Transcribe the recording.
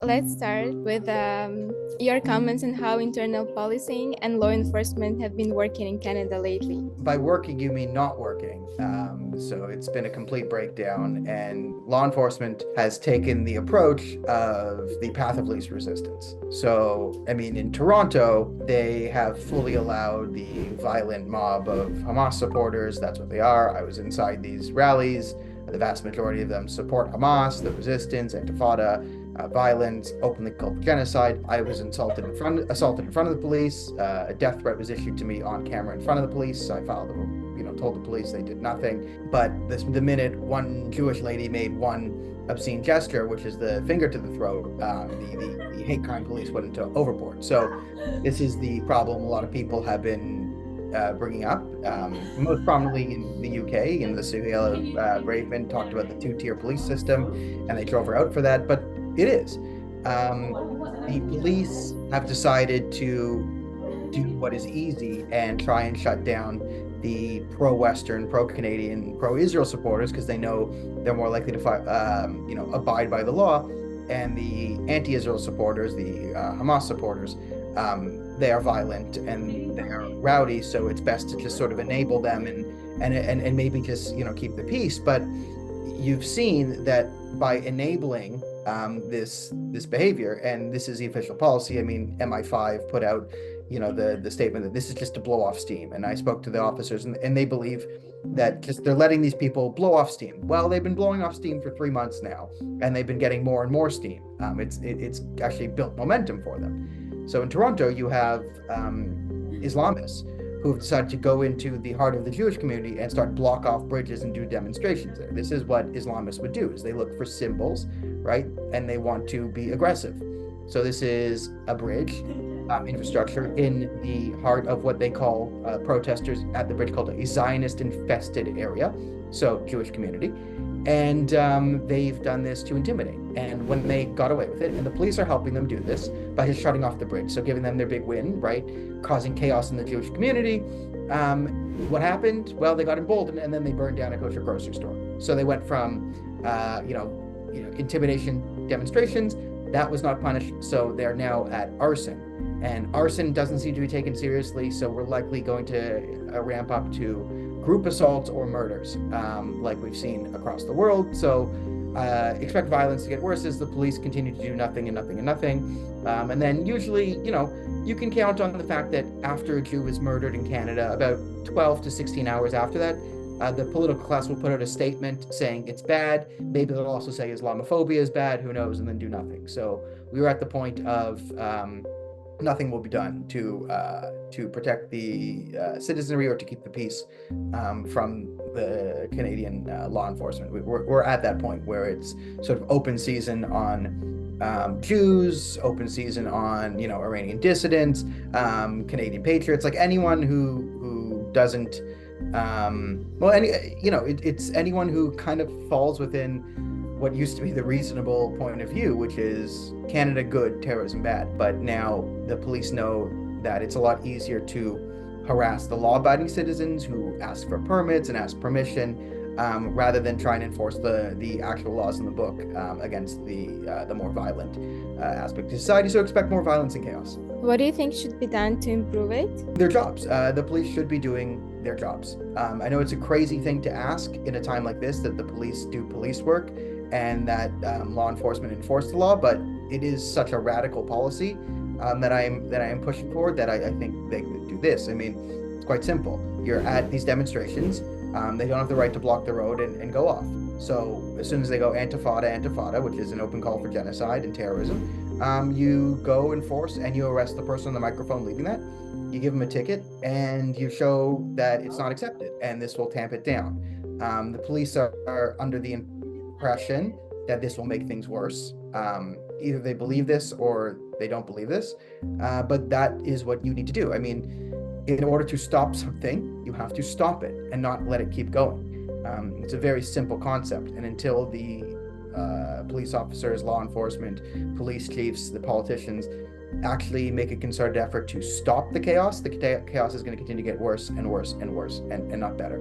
let's start with your comments on how internal policing and law enforcement have been working in Canada lately. By working, you mean not working. So it's been a complete breakdown, and law enforcement has taken the approach of the path of least resistance. So, I mean, in Toronto, they have fully allowed the violent mob of Hamas supporters. That's what they are. I was inside these rallies. The vast majority of them support Hamas, the resistance, Intifada, violence, openly called for genocide. I was assaulted in front of the police. A death threat was issued to me on camera in front of the police. I told the police, they did nothing. But the minute one Jewish lady made one obscene gesture, which is the finger to the throat, the hate crime police went into overboard. So this is the problem a lot of people have been bringing up, most prominently in the UK. In the Suhail Braveman talked about the two-tier police system, and they drove her out for that. But it is. The police have decided to do what is easy and try and shut down the pro-Western, pro-Canadian, pro-Israel supporters, because they know they're more likely to abide by the law. And the anti-Israel supporters, the Hamas supporters, they are violent and they are rowdy. So it's best to just sort of enable them and maybe just keep the peace. But you've seen that by enabling this behavior, and this is the official policy. I mean, MI5 put out the statement that this is just to blow off steam, and I spoke to the officers, and they believe that just they're letting these people blow off steam. Well, they've been blowing off steam for 3 months now, and they've been getting more and more steam. It's actually built momentum for them. So in Toronto, you have Islamists who have decided to go into the heart of the Jewish community and start block off bridges and do demonstrations there. This is what Islamists would do, is they look for symbols, right? And they want to be aggressive. So this is a bridge infrastructure in the heart of what they call protesters at the bridge called a Zionist infested area, so Jewish community. And they've done this to intimidate. And when they got away with it, and the police are helping them do this by just shutting off the bridge, so giving them their big win, right? Causing chaos in the Jewish community. What happened? Well, they got emboldened, and then they burned down a kosher grocery store. So they went from, intimidation demonstrations. That was not punished, so they're now at arson. And arson doesn't seem to be taken seriously, so we're likely going to ramp up to group assaults or murders, like we've seen across the world. So expect violence to get worse as the police continue to do nothing and nothing and nothing. And then usually, you can count on the fact that after a Jew is murdered in Canada, about 12 to 16 hours after that, the political class will put out a statement saying it's bad. Maybe they'll also say Islamophobia is bad, who knows, and then do nothing. So we were at the point of nothing will be done to protect the citizenry or to keep the peace from the Canadian law enforcement. We're at that point where it's sort of open season on Jews, open season on Iranian dissidents, Canadian patriots, like anyone who doesn't it's anyone who kind of falls within what used to be the reasonable point of view, which is Canada good, terrorism bad. But now the police know that it's a lot easier to harass the law-abiding citizens who ask for permits and ask permission, rather than try and enforce the actual laws in the book against the more violent aspect of society. So expect more violence and chaos. What do you think should be done to improve it? Their jobs. The police should be doing their jobs. I know it's a crazy thing to ask in a time like this, that the police do police work and that law enforcement enforce the law, but it is such a radical policy that I am pushing forward, that I think they could do this. I mean, it's quite simple. You're at these demonstrations. They don't have the right to block the road and go off. So as soon as they go Intifada, which is an open call for genocide and terrorism, you go enforce and you arrest the person on the microphone leading that. You give them a ticket and you show that it's not accepted, and this will tamp it down. The police are under the impression that this will make things worse. Either they believe this or they don't believe this, but that is what you need to do. I mean, in order to stop something, you have to stop it and not let it keep going. It's a very simple concept, and until the police officers, law enforcement, police chiefs, the politicians actually make a concerted effort to stop the chaos is going to continue to get worse and worse and worse and not better.